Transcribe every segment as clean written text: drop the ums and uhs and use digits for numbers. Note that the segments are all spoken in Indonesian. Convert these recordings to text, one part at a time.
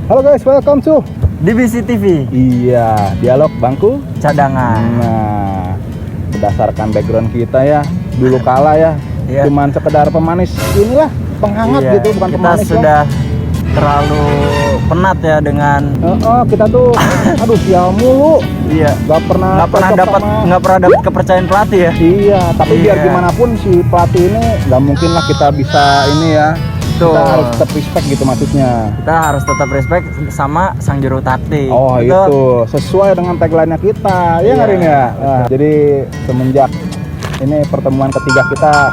Halo guys, welcome to DBC TV. Iya, dialog bangku Cadangan. Nah, berdasarkan background kita ya, dulu kala ya, Iya. cuman sekedar pemanis inilah, penghangat Iya, gitu, bukan kita pemanis sudah terlalu penat ya dengan kita tuh, aduh sial mulu, iya nggak pernah cocok sama- nggak pernah dapat kepercayaan pelatih ya. Iya, tapi Iya. biar gimana pun si pelatih ini nggak mungkin lah kita bisa ini ya. Betul. Kita harus tetap respect gitu maksudnya. Kita harus tetap respect sama sang juru taktik. Oh Betul? itu sesuai dengan tagline-nya kita, ya Iya, nggak Rin ya? Nah, betul. jadi semenjak ini pertemuan ketiga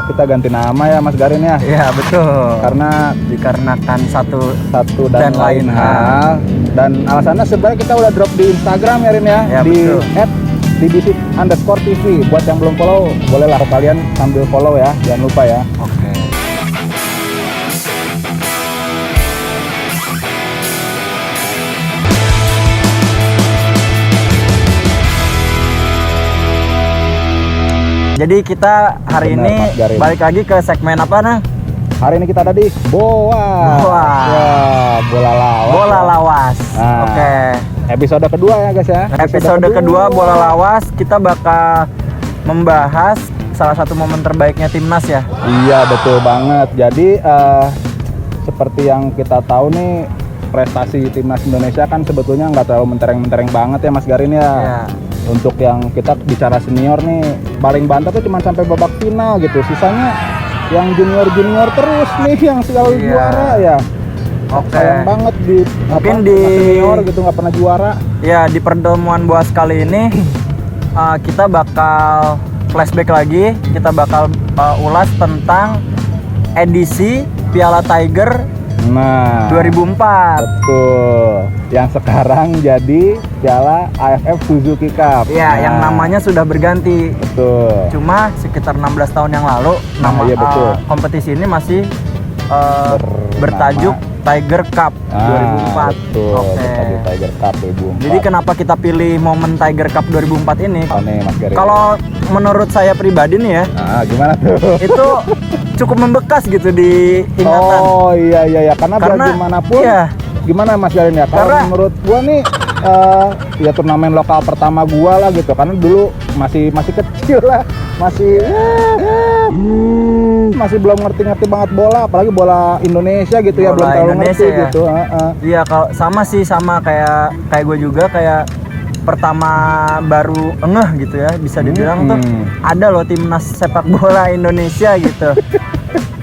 kita ganti nama ya Mas Garin ya, Iya betul. karena Dikarenakan satu satu dan, Dan lain lain hal. Dan alasannya sebenarnya kita udah drop di Instagram ya Rin ya, Ya, di betul. @dbc_tv. Buat yang belum follow, bolehlah kalian sambil follow ya, jangan lupa ya. Oke. Jadi kita hari Benar, ini Mas Garin. balik lagi ke segmen apa nah? Hari ini kita ada di Boa. Boa. Ya, bola lawas. Bola ya. lawas. Nah, Oke. Episode kedua ya guys ya. Episode kedua bola lawas kita bakal membahas salah satu momen terbaiknya timnas ya. Iya betul banget. Jadi seperti yang kita tahu nih, prestasi timnas Indonesia kan sebetulnya nggak terlalu mentereng-mentereng banget ya Mas Garin ya. Iya. Untuk yang kita bicara senior nih, paling banter tuh cuma sampai babak final gitu. Sisanya yang junior terus nih yang selalu Iya. juara ya. Oke. Sayang banget di Mungkin timnas senior gitu nggak pernah juara. Ya di pertemuan boas kali ini kita bakal flashback lagi. Kita bakal ulas tentang edisi Piala Tiger Nah, 2004. betul. Yang sekarang jadi Piala AFF Suzuki Cup. Ya, Nah, yang namanya sudah berganti. betul. Cuma sekitar 16 tahun yang lalu Nah, nama iya, betul. kompetisi ini masih Bernama- bertajuk Tiger Cup 2004. Betul. Oke. Bertajuk Tiger Cup 2004. Jadi kenapa kita pilih momen Tiger Cup 2004 ini? Oh, nih Mas Garin. Kalau menurut saya pribadi nih ya, gimana tuh? itu cukup membekas gitu di ingatan. Oh iya karena biar Karena gimana pun. iya. Gimana Mas Garin ya? Kalau Karena- menurut gua nih ya turnamen lokal pertama gua lah gitu. Karena dulu masih kecil lah, masih belum ngerti banget bola, apalagi bola Indonesia gitu ya, Bola belum terlalu Indonesia ngerti ya. gitu. Iya, kalau sama kayak gue juga kayak pertama baru ngeh gitu ya, bisa dibilang tuh ada loh timnas sepak bola Indonesia gitu.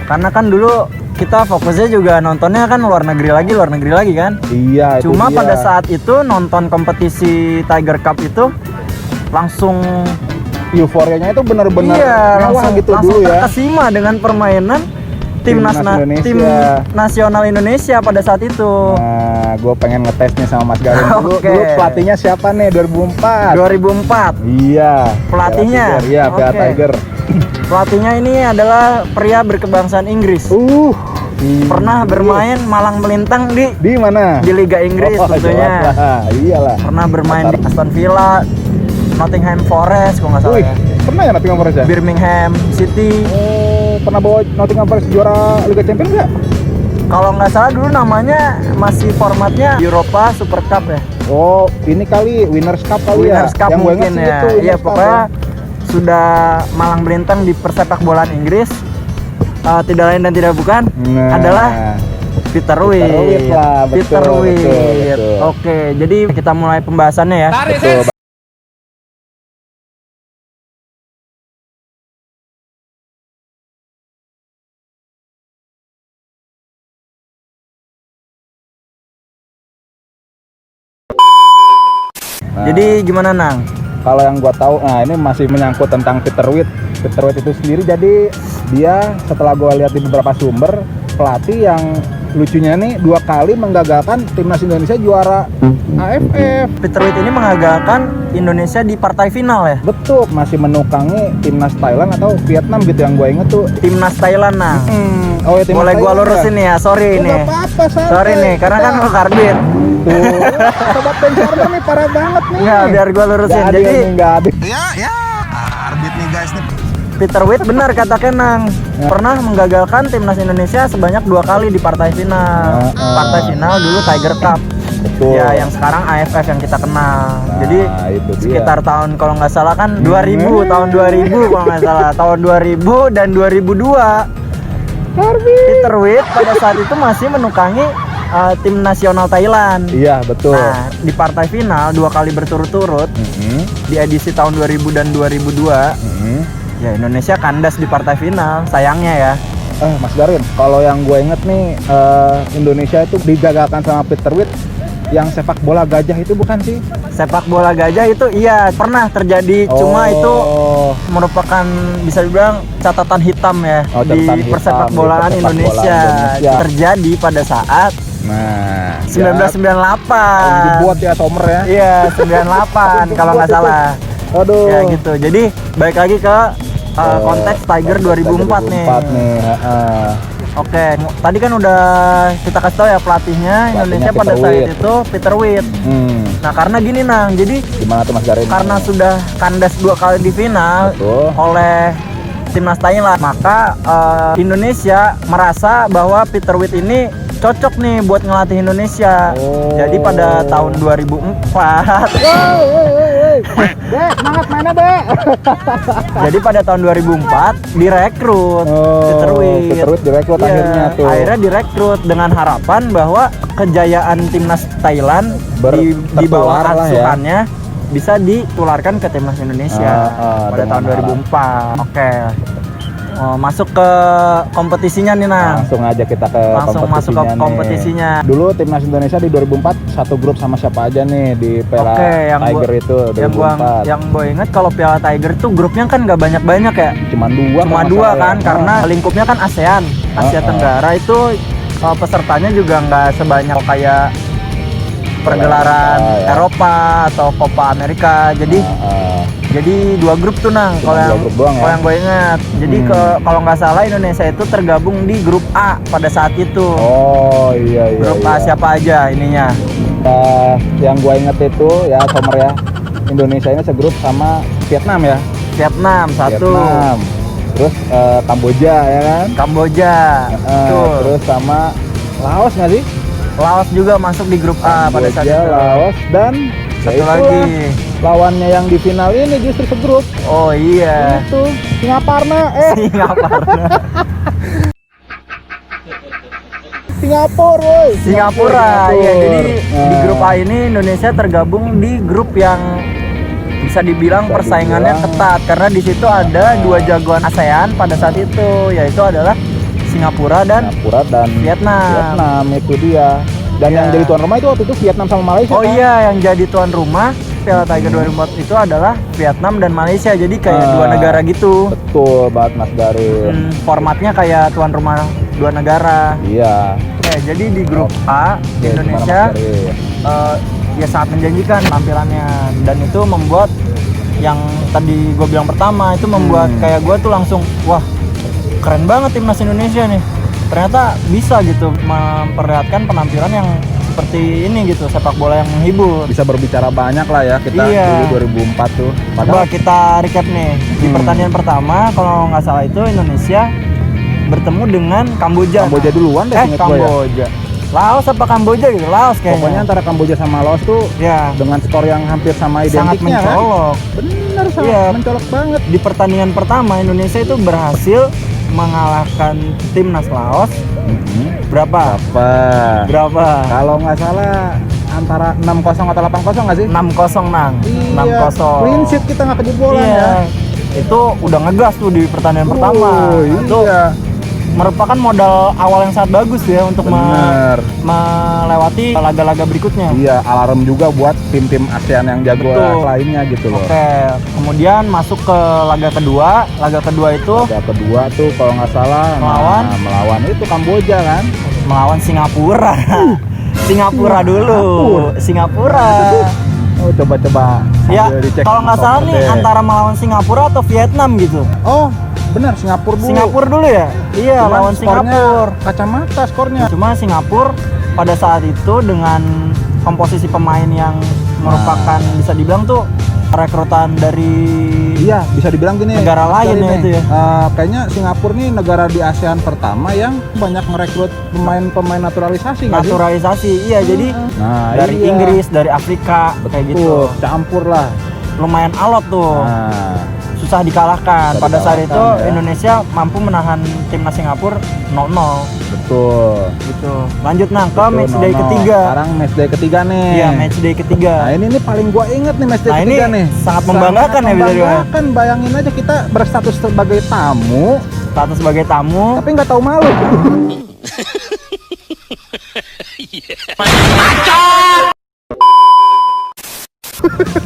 Karena kan dulu kita fokusnya juga nontonnya kan luar negeri lagi kan. Iya. itu Cuma dia. pada saat itu nonton kompetisi Tiger Cup itu langsung euforianya itu benar-benar mewah gitu langsung dulu ya. terkesima dengan permainan Timnas Indonesia. tim nasional Indonesia pada saat itu. Nah, gue pengen ngetes nih sama Mas Garin dulu. Oke. Dulu pelatihnya siapa nih 2004? 2004. Iya. Pelatihnya? Iya, Piala Oke. Tiger. Pelatihnya ini adalah pria berkebangsaan Inggris. Pernah bermain malang melintang di mana? di Liga Inggris tentunya. jelas lah. Iyalah. Pernah bermain di Aston Villa, Nottingham Forest kalau nggak salah Wih, ya. pernah ya Nottingham Forest ya? Birmingham City. Oh, pernah bawa Nottingham Forest juara Liga Champions nggak? Kalau nggak salah dulu namanya masih formatnya Europa Super Cup ya. Oh, ini kali Winners Cup kali Winners ya? Cup Yang gue ingat mungkin sih ya. itu Iya Winners Cup pokoknya ya. sudah malang melintang di persepak bolaan Inggris. Tidak lain dan tidak bukan Nah. adalah Peter Witt. Peter Witt lah, betul, Peter Witt. betul. Oke, jadi kita mulai pembahasannya ya. Betul. Nah, Jadi gimana Nang? kalau yang gua tahu, nah ini masih menyangkut tentang Peter Witt. Peter Witt itu sendiri, jadi dia setelah gua lihat di beberapa sumber, pelatih yang lucunya nih 2 kali menggagalkan timnas Indonesia juara AFF. Peter Witt ini menggagalkan Indonesia di partai final ya. Betul, masih menukangi timnas Thailand atau Vietnam gitu yang gue inget tuh. Timnas Thailand Nang. Oh ya, timnas Boleh gua Thailand lurusin nih ya, sorry Oh, ini. nggak apa-apa, santai. Sorry nih, karena kan lu karbit. Tuh, sobat pencornya nih parah banget nih. Nggak, biar gua lurusin. Nggak Jadi adil nih, nggak adil. Ya, arbit nih guys nih. Peter Witt benar kata Kenang, pernah menggagalkan timnas Indonesia sebanyak 2 kali di partai final. Partai final dulu Tiger Cup. Betul. Ya, yang sekarang AFF yang kita kenal. Jadi itu dia. sekitar tahun kalau nggak salah kan 2000, tahun 2000 kalau nggak salah, tahun 2000 dan 2002. Peter Witt pada saat itu masih menukangi tim nasional Thailand. Iya, betul. Nah, di partai final 2 kali berturut-turut di edisi tahun 2000 dan 2002, ya Indonesia kandas di partai final, sayangnya ya. Mas Garin, kalau yang gue inget nih, Indonesia itu digagalkan sama Peter Witt yang sepak bola gajah itu bukan sih? Sepak bola gajah itu iya pernah terjadi, cuma itu merupakan bisa dibilang catatan hitam ya di catatan hitam persepak bolaan di persepak Indonesia. bola Indonesia. Terjadi pada saat 1998. Dibuat ya Sommer ya. Iya, 98 kalau nggak salah. Aduh. Ya gitu. Jadi balik lagi ke konteks Tiger 2004 nih. Oke, tadi kan udah kita kasih tahu ya pelatihnya Indonesia pada saat itu Peter Witt. Nah, karena gini Nang, jadi gimana tuh Mas Garin? karena sudah kandas 2 kali di final oleh timnas Thailand, maka Indonesia merasa bahwa Peter Witt ini cocok nih buat ngelatih Indonesia. Jadi pada tahun 2004 Dek, semangat mana Dek? jadi pada tahun 2004 direkrut Peter Witt. Peter Witt direkrut Iya, akhirnya tuh. akhirnya direkrut dengan harapan bahwa kejayaan timnas Thailand di bawah tertular lah ya. asuhannya bisa ditularkan ke timnas Indonesia pada tahun 2004. Oke. Masuk ke kompetisinya nih Nang. Langsung aja kita ke Langsung masuk ke nih. kompetisinya. Dulu timnas Indonesia di 2004 satu grup sama siapa aja nih di Piala Tiger itu 2004. Yang gue inget kalau Piala Tiger tuh grupnya kan nggak banyak-banyak ya. Cuma dua kan, karena lingkupnya kan ASEAN, Asia Tenggara itu pesertanya juga nggak sebanyak kayak pergelaran Eropa atau Copa Amerika. Jadi 2 grup tuh Nang. Kalau yang gue ingat. Jadi kalau nggak salah Indonesia itu tergabung di grup A pada saat itu. Oh iya. Grup A siapa aja ininya? Yang gue inget itu ya Sommer ya, Indonesia ini segrup sama Vietnam ya. Vietnam satu. Vietnam. Terus Kamboja ya kan? Kamboja. Terus sama Laos nggak sih? Laos juga masuk di grup A pada saat itu. Laos dan satu lagi lawannya yang di final ini justru segrup. Oh iya. Itu Singapura. Singapura. Ya, jadi di grup A ini Indonesia tergabung di grup yang bisa dibilang persaingannya ketat karena di situ ada 2 jagoan ASEAN pada saat itu, yaitu adalah Singapura dan Vietnam. Vietnam itu dia. Dan yang jadi tuan rumah itu waktu itu Vietnam sama Malaysia. Oh iya, yang jadi tuan rumah Piala Tiger 2004 itu adalah Vietnam dan Malaysia. Jadi kayak 2 negara gitu. Betul banget Mas Garin. Formatnya kayak tuan rumah 2 negara. Iya. Oke, jadi di grup A Indonesia ya sangat menjanjikan tampilannya, dan itu membuat yang tadi gue bilang pertama itu membuat kayak gue tuh langsung wah keren banget timnas Indonesia nih. Ternyata bisa gitu memperlihatkan penampilan yang seperti ini gitu, sepak bola yang menghibur. Bisa berbicara banyak lah ya kita dulu 2004 tuh. Coba kita recap nih. Di pertandingan pertama kalau nggak salah itu Indonesia bertemu dengan Kamboja. Kamboja duluan deh inget gue ya. Kamboja. Laos apa Kamboja gitu? Laos kayaknya. Pokoknya antara Kamboja sama Laos tuh ya dengan skor yang hampir sama identiknya. Sangat mencolok. Kan? Bener, sangat mencolok banget. Di pertandingan pertama Indonesia itu berhasil mengalahkan timnas Laos. Berapa? Kalau nggak salah antara 6-0 atau 8-0 nggak sih? 6-0 Nang. Iya. 6-0. Clean sheet kita nggak kejebolan ya. Itu udah ngegas tuh di pertandingan pertama. Itu merupakan modal awal yang sangat bagus ya untuk melewati laga-laga berikutnya. Iya, alarm juga buat tim-tim ASEAN yang jago lainnya gitu loh. Oke, kemudian masuk ke laga kedua. Laga kedua tuh kalau nggak salah melawan itu Kamboja kan? Melawan Singapura. Singapura. Oh, coba. Ya, kalau nggak salah nih antara melawan Singapura atau Vietnam gitu. Oh, benar, Singapura dulu ya? Iya, cuman lawan Singapura. Kacamata skornya. Cuma Singapura pada saat itu dengan komposisi pemain yang merupakan bisa dibilang tuh rekrutan dari Iya, bisa dibilang gini. Negara lain ya nih, itu ya? kayaknya Singapura nih negara di ASEAN pertama yang banyak merekrut pemain-pemain naturalisasi nggak sih? Naturalisasi, iya. Jadi Nah, dari iya. Inggris, dari Afrika, kayak gitu. Campur lah. Lumayan alot tuh. Nah, Susah dikalahkan. Susah Pada saat itu dikalahkan, ya. Indonesia mampu menahan timnas Singapura 0-0 betul. gitu. Lanjut Nang ke Betul, match day 0-0. ketiga. Sekarang match day ketiga nih. Iya, match day ketiga. Nah, ini paling gua inget nih match day Nah, ketiga ini nih. sangat membanggakan ya, bisa dibilang. Membanggakan. Bayangin aja kita berstatus sebagai tamu, Status sebagai tamu. tapi nggak tahu malu.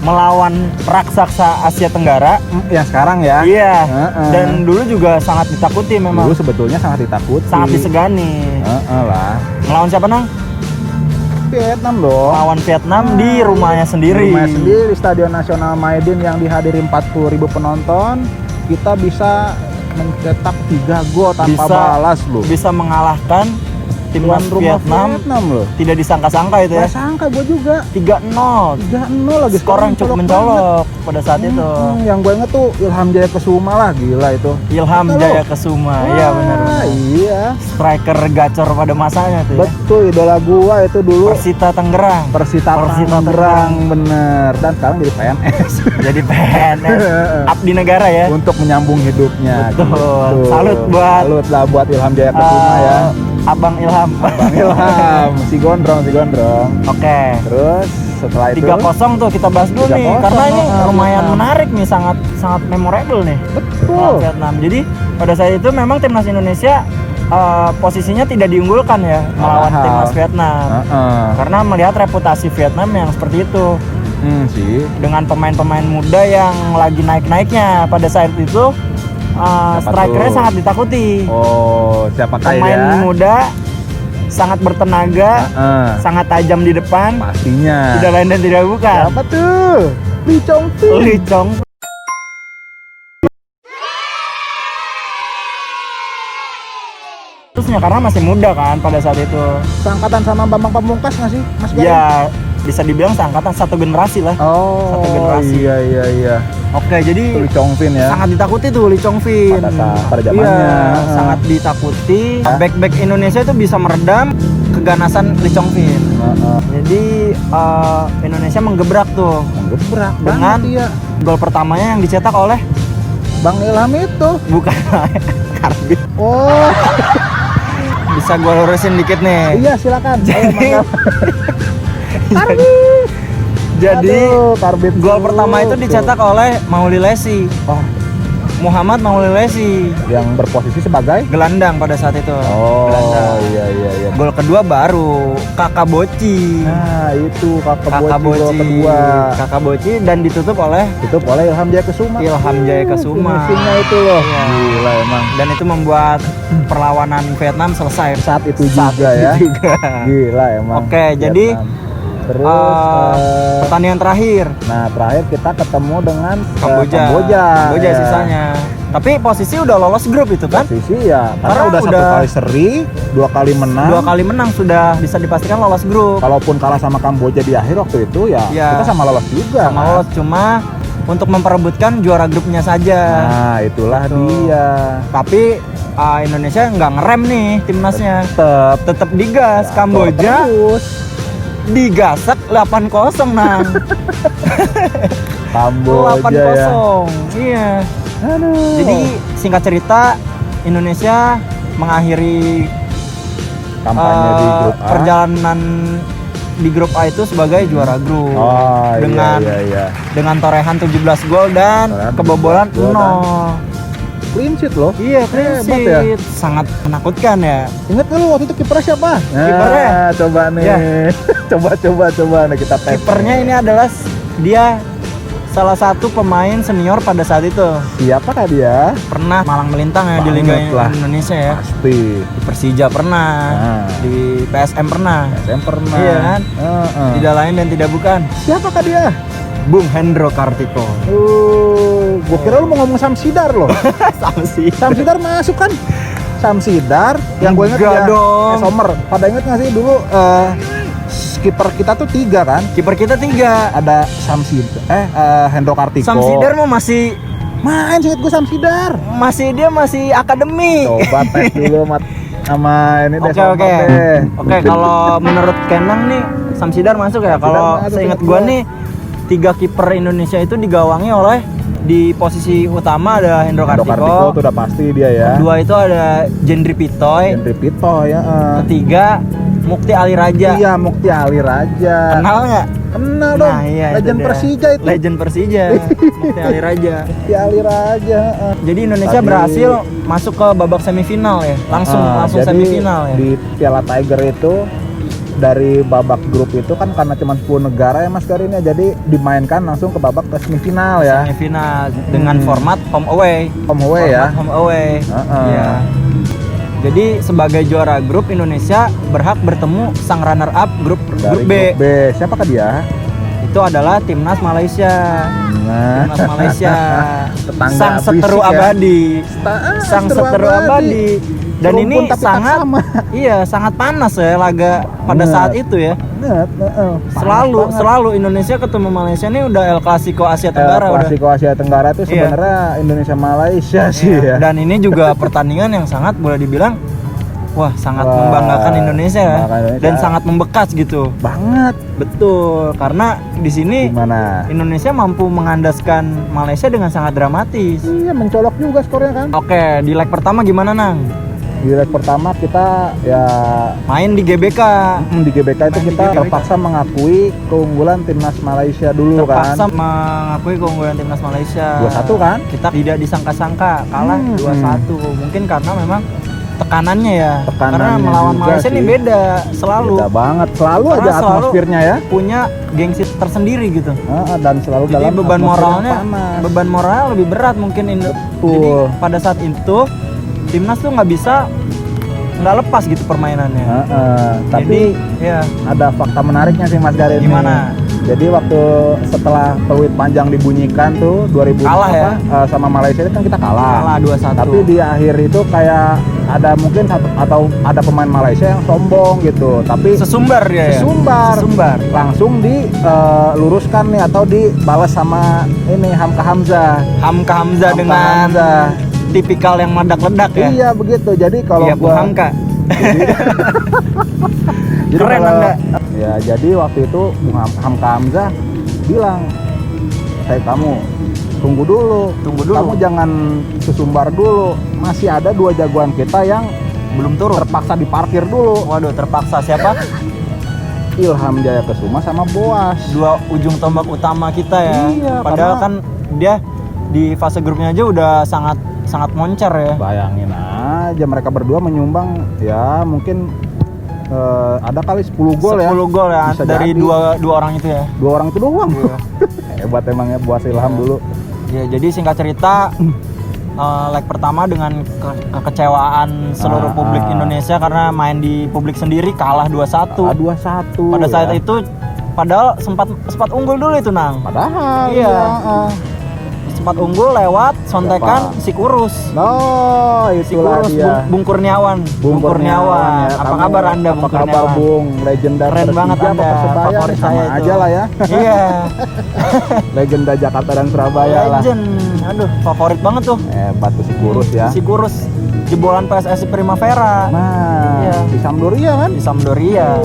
Melawan raksasa Asia Tenggara. Yang sekarang ya. Iya. Heeh. Dan dulu juga sangat ditakuti memang. Dulu sebetulnya sangat ditakuti. Sangat disegani. Lah. Melawan siapa Nang? Vietnam dong. Melawan Vietnam di rumahnya sendiri. Rumah sendiri di Stadion Nasional Maidin yang dihadiri 40.000 penonton, kita bisa mencetak 3 gol tanpa Bisa- balas loh. Bisa mengalahkan timnas Tuan rumah Vietnam. loh. Tidak disangka-sangka itu ya. Gak sangka gue juga. 3-0. 3-0 lagi. Skor yang cukup mencolok pada saat itu. Yang gue inget tuh Ilham Jaya Kesuma lah, gila itu. Ilham Betul, Jaya loh. Kesuma. Iya benar. Iya. Striker gacor pada masanya tuh ya. Betul, idola gua itu dulu Persita Tangerang. Persita Persita Tangerang, bener. Dan sekarang jadi PNS. Jadi PNS. Abdi negara ya. Untuk menyambung hidupnya. Betul. Gitu. Salut buat Salut lah buat Ilham Jaya Kesuma ya. Abang Ilham. Bang Ilham, si gondrong. Oke. Terus setelah itu 3-0 tuh kita bahas dulu nih 3-0, karena ini lumayan Vietnam. menarik nih, sangat memorable nih. betul. Melawan Vietnam. Jadi pada saat itu memang timnas Indonesia posisinya tidak diunggulkan ya melawan Padahal. timnas Vietnam. Karena melihat reputasi Vietnam yang seperti itu Sih. dengan pemain-pemain muda yang lagi naik-naiknya pada saat itu. Strikernya tuh? sangat ditakuti. Oh, siapakah Pemain ya? muda sangat bertenaga, sangat tajam di depan, Pastinya. tidak lain dan tidak bukan. Siapa tuh? Lee Chong Fin. Lee Chong. Terusnya karena masih muda kan pada saat itu. Seangkatan sama Bambang Pamungkas nggak sih, Mas Garin? Ya bisa dibilang seangkatan, satu generasi lah. Oh, Satu generasi. Iya. Oke, jadi Lee Chong Fin ya. sangat ditakuti tuh Lee Chong Fin. Pada zamannya. Iya, sangat ditakuti. Ya. Back Indonesia itu bisa meredam keganasan Lee Chong Fin. Jadi Indonesia menggebrak tuh Menggebrak dengan banget ya. gol pertamanya yang dicetak oleh Bang Ilham itu. bukan Karbit. Oh, Bisa gue lurusin dikit nih. iya silakan. Ayo, mantap. Jadi Aduh, Karbit gol tuh. pertama itu dicetak oleh Mauli Lesi, Oh, Muhammad Mauli Lesi, yang berposisi sebagai. gelandang pada saat itu. Oh, Gelandang. iya. Gol kedua baru Kakak Boci. Nah, itu Kakak gol Boci. kedua. Kakak Boci dan ditutup oleh Itu oleh Ilham Jaya Kesuma. Ilham Jaya Kesuma. Finishingnya itu loh. Iya. Gila emang. dan itu membuat perlawanan Vietnam selesai. Saat itu Saat juga itu ya. juga. Gila emang. Oke, jadi, Vietnam. Terus Pertandingan terakhir nah terakhir kita ketemu dengan Kamboja ya. sisanya. Tapi posisi udah lolos grup itu kan? Posisi ya, karena Karena udah satu udah- kali seri, 2 kali menang. 2 kali menang sudah bisa dipastikan lolos grup. Kalaupun kalah sama Kamboja di akhir waktu itu ya, Ya. kita sama lolos juga. Sama kan? lolos, cuma untuk memperebutkan juara grupnya saja. Nah, itulah Betul. dia. Tapi Indonesia nggak ngerem nih timnasnya. Tetap digas. Ya, Kamboja terus digasak 8-0 nang. Kamboja ya. 8-0. Iya. Aduh. Jadi singkat cerita Indonesia mengakhiri kampanye di grup A. perjalanan di grup A itu sebagai juara grup Oh, dengan iya. dengan torehan 17 gol dan Torehan kebobolan 17 gol 0. Clean sheet loh. Iya, clean Hebat ya. sheet. Sangat menakutkan ya. Ingat nggak lu waktu itu kipernya siapa? Kipernya? Nah, coba nih. Ya. coba nih kita tes. Kipernya ini adalah dia salah satu pemain senior pada saat itu. Siapakah dia? Pernah malang melintang ya di Banget Liga lah. Indonesia ya. Pasti. Di Persija pernah, Nah. di PSM pernah. SM pernah. Iya kan? Tidak lain dan tidak bukan Siapakah dia? Bung Hendro Kartiko. Gua kira lu mau ngomong Samsidar loh. Samsi. Samsidar masuk kan? Samsidar yang gue inget Enggak ya. dong. Sommer. Pada inget nggak sih dulu kiper kita tuh 3 kan? Kiper kita 3. Ada Hendro Kartiko. Samsidar mau masih Main seinget gue Samsidar. Dia masih akademi. Coba tes dulu sama ini deh. Oke, kalau menurut Kenang nih Samsidar masuk ya. Kalau seinget gua nih 3 kiper Indonesia itu digawangi oleh di posisi utama ada Hendro Kartiko. Itu udah pasti dia ya. Kedua itu ada Jendri Pitoy. Ya. Ketiga Mukti Ali Raja. Iya, Mukti Ali Raja. Kenal nggak? Kenal dong. Nah, iya, Legend Persija itu. Legend Persija. Mukti Ali Raja. Mukti Ali Raja. Jadi Indonesia berhasil masuk ke babak semifinal ya. Langsung jadi semifinal ya. Di Piala Tiger itu dari babak grup itu kan karena cuma 10 negara ya Mas Garin ya. Jadi dimainkan langsung ke babak ke semifinal ya. Semifinal dengan format home away. Home away ya. Home away. Iya. Jadi sebagai juara grup Indonesia berhak bertemu sang runner up grup B. Siapakah dia? Itu adalah timnas Malaysia. Timnas Malaysia. Sang seteru ya. abadi. Sang seteru abadi. Dan ini sangat panas ya laga pada saat itu ya. Selalu Indonesia ketemu Malaysia ini udah El Clasico Asia Tenggara. El Clasico Asia Tenggara itu sebenarnya Indonesia Malaysia sih ya. Dan ini juga pertandingan yang sangat boleh dibilang sangat membanggakan Indonesia ya. Dan sangat membekas gitu. Banget. Betul, karena di sini Indonesia mampu mengandaskan Malaysia dengan sangat dramatis. Iya, mencolok juga skornya kan. Oke, di leg pertama gimana, Nang? Di leg pertama kita ya main di GBK. Di GBK itu kita terpaksa mengakui keunggulan timnas Malaysia dulu terpaksa mengakui keunggulan timnas Malaysia 2-1 kan. Kita tidak disangka-sangka kalah 2-1. Mungkin karena memang tekanannya ya. Karena melawan Malaysia ini beda banget. Selalu aja atmosfernya ya. Punya gengsi tersendiri gitu. Dan selalu jadi dalam beban moralnya lebih berat mungkin. Jadi pada saat itu timnas tuh nggak lepas gitu permainannya. Tapi ya ada fakta menariknya sih Mas Garin. Gimana? Jadi waktu setelah peluit panjang dibunyikan tuh 2000 kalah ya sama Malaysia itu kan kita kalah 2-1. Tapi di akhir itu kayak ada mungkin ada pemain Malaysia yang sombong gitu. Tapi sesumbar langsung diluruskan nih atau dibalas sama ini Hamka Hamzah dengan tipikal yang meledak-ledak ya. Iya begitu. Jadi kalau Hamka. Jadi keren Anda. Ya, jadi waktu itu Hamka Hamzah bilang, kamu tunggu dulu. Kamu jangan sesumbar dulu. Masih ada 2 jagoan kita yang belum turun. Terpaksa diparkir dulu. Waduh, terpaksa siapa? Ilham Jaya Kesuma sama Boas. 2 ujung tombak utama kita ya. Iya, padahal kan dia di fase grupnya aja udah sangat moncer ya. Bayangin aja mereka berdua menyumbang ya mungkin ada kali 10 gol ya. 10 gol ya dari dua orang itu ya. 2 orang itu doang. Iya. Hebat emangnya Boas Ilham dulu. Ya, jadi singkat cerita leg pertama dengan kekecewaan seluruh publik Indonesia karena main di publik sendiri kalah 2-1. Pada saat itu padahal sempat unggul dulu itu Nang. Padahal iya. Sempat unggul lewat sontekan si Kurus. Itulah dia. Bung Kurniawan. Ya. Apa kabar Anda Bung Kurniawan? Apa kabar Bung? Legenda keren banget Anda. Favorit saya itu. Aja lah ya. Iya. Legenda Jakarta dan Surabaya lah. Legend. Aduh, favorit banget tuh. Hebat tuh si Kurus ya. Si Kurus jebolan PSSI Primavera. Iya. Di Sampdoria kan? Di Sampdoria.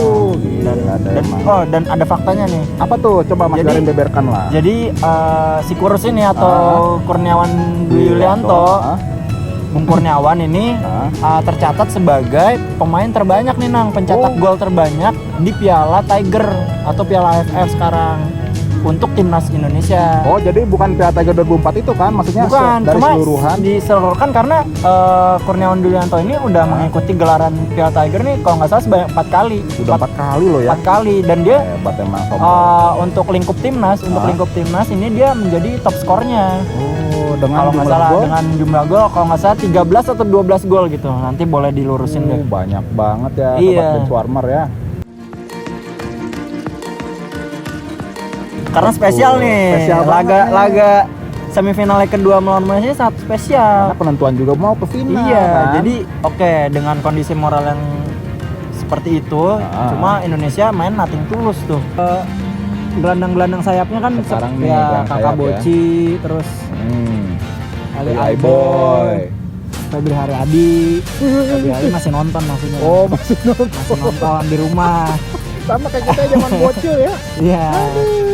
Dan ada faktanya nih. Apa tuh? Coba Mas Garin beberkan lah. Jadi si Kurus ini atau Kurniawan Dwi Yulianto, Bung Kurniawan ini tercatat sebagai pemain terbanyak nih Nang, pencetak gol terbanyak di Piala Tiger atau Piala AFF sekarang untuk timnas Indonesia. Jadi bukan Piala Tiger 2004 itu kan? Maksudnya bukan, dari keseluruhan? Diseluruhkan karena Kurniawan Yulianto ini udah mengikuti gelaran Piala Tiger nih kalau nggak salah sebanyak 4 kali. Udah 4 kali loh ya? 4 kali dan dia hebat emang. Untuk lingkup timnas ini dia menjadi top skornya. Dengan kalau nggak salah gol? Dengan jumlah gol kalau nggak salah 13 atau 12 gol gitu. Nanti boleh dilurusin deh. Banyak banget ya sobat benchwarmer ya. Karena spesial nih. Laga semifinal leg kedua melawan Malaysia sangat spesial. Karena penentuan juga mau ke final. Iya, kan? jadi dengan kondisi moral yang seperti itu, cuma Indonesia main nothing tulus tuh. Gelandang-gelandang sayapnya kan sekarang Kakak Boci, terus Ali Boy. Boy, Febri Haryadi. Febri Haryadi masih nonton maksudnya. Oh, masih nonton. Masih nonton di rumah. Sama kayak kita zaman bocil ya. Iya. Aduh.